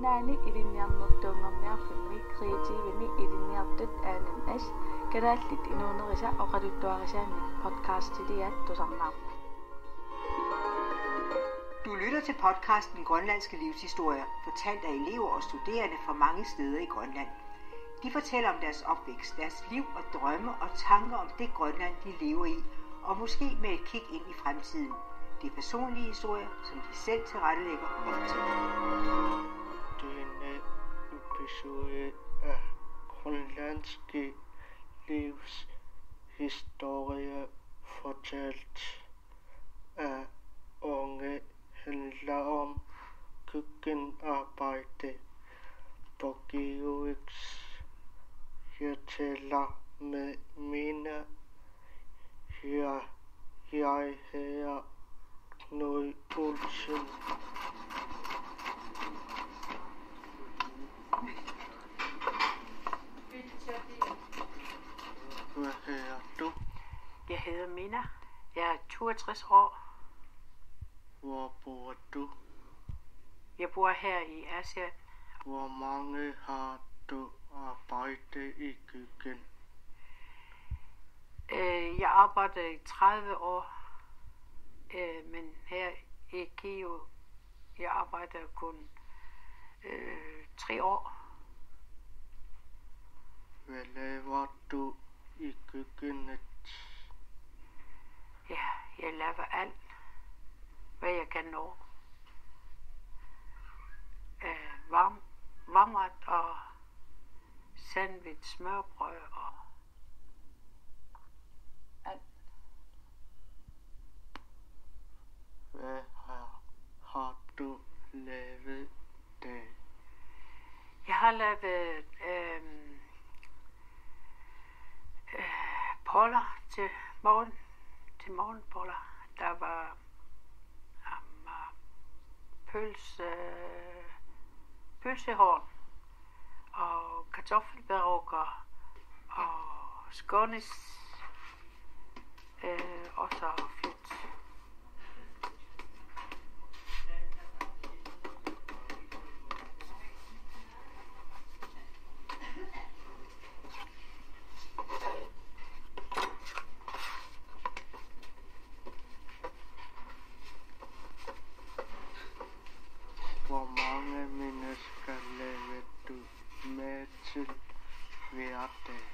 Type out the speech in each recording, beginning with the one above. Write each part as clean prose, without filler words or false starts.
naani ilinniarnurtuungerniarfimmi kreatiivini ilinniartut aanan as kanaallit inuunerisa oqaluttuarisaanni podcastiliat tusarnaarpu. Du lytter til podcasten Grønlandske livshistorier, fortalt af elever og studerende fra mange steder i Grønland. De fortæller om deres opvækst, deres liv og drømme og tanker om det Grønland, de lever i, og måske med et kig ind i fremtiden. Det er personlige historier, som de selv tilrettelægger og fortæller. Denne episode af Grønlandske livshistorie fortalt af unge handler om køkkenarbejde på GeoX. Jeg taler med mine. Jeg hedder Knud Olsen. Hvad hedder du? Jeg hedder Mina. Jeg er 62 år. Hvor bor du? Jeg bor her i Asien. Hvor mange har du arbejdet i køkken? Jeg arbejdede i 30 år, men her i Geo, jeg arbejder kun 3 år. Hvad laver du i køkkenet? Ja, jeg laver alt, hvad jeg kan nå. Varmret og sandwich, smørbrød og alt. Hvad har du lavet det? Jeg har lavet boller til morgenboller. Der var pølsehorn og kartoffelbarokker og skånes og så flyt. Hvor mange mennesker laver du mad til hver dag?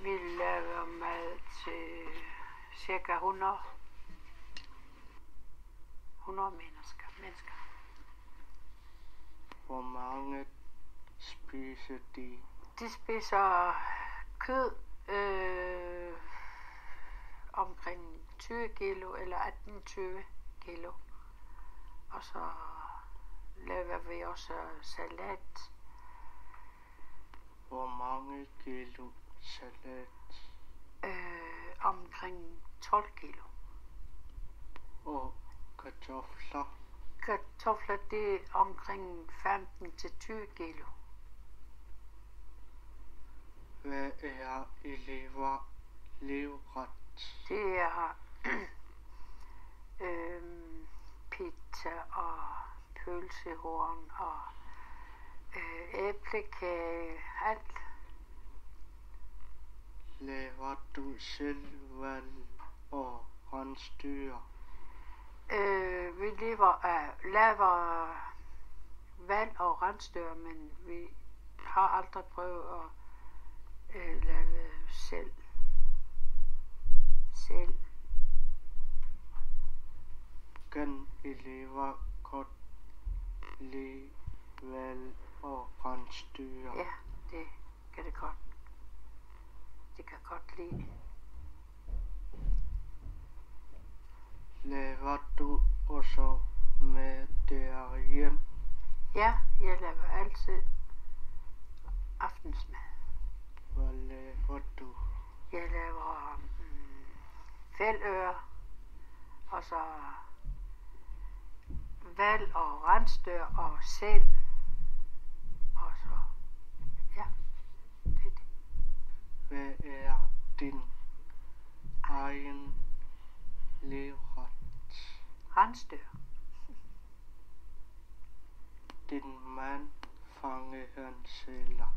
Vi laver mad til cirka 100 mennesker. Hvor mange spiser de? De spiser kød omkring 20 kilo eller 18-20 kilo. Og så laver vi også salat. Hvor mange kilo salat? Omkring 12 kilo. Og kartofler? Kartofler, det er omkring 15-20 kilo. Hvad er livret? Det er pizza og pølsehorn og æblekage, alt. Laver du selv valg og rensdyr? Vi laver vand og rensdyr, men vi har aldrig prøvet at lave selv. Kan elever godt lide valg og rensdyr? Ja, det kan det godt. Det kan godt lide. Laver du også mad derhjemme? Ja, jeg laver altid aftensmad. Hvad laver du? Jeg laver fældøre, og så val og rensdyr og sæl. Og så, ja, det er det. Hvad er din egen livret? Rensdyr. din mand fangehønseler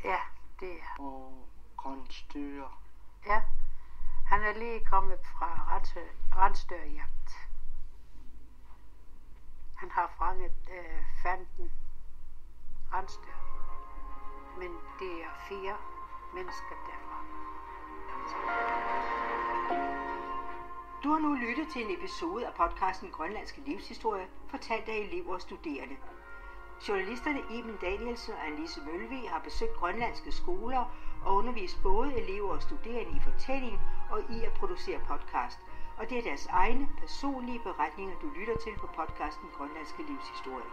Ja, det er. og rensdyr. Ja, han er lige kommet fra rensdyrjagt. Han har fanget 15 rensdyr. Men det er 4 mennesker derfra. Du har nu lyttet til en episode af podcasten Grønlandske Livshistorie, fortalt af elever og studerende. Journalisterne Iben Danielsen og Annelise Mølvig har besøgt grønlandske skoler og undervist både elever og studerende i fortælling og i at producere podcast. Og det er deres egne personlige beretninger, du lytter til på podcasten Grønlandske Livshistorie.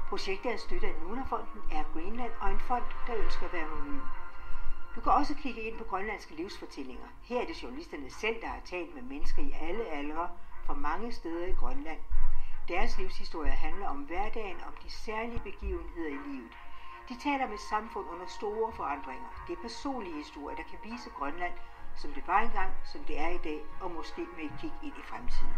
Projektet er støttet af Nunafonden, Air Greenland og en fond, der ønsker at være anonym. Du kan også kigge ind på grønlandske livsfortællinger. Her er det journalisterne selv, der har talt med mennesker i alle aldre fra mange steder i Grønland. Deres livshistorie handler om hverdagen, om de særlige begivenheder i livet. De taler om et samfund under store forandringer. Det er personlige historier, der kan vise Grønland, som det var engang, som det er i dag, og måske med et kig ind i fremtiden.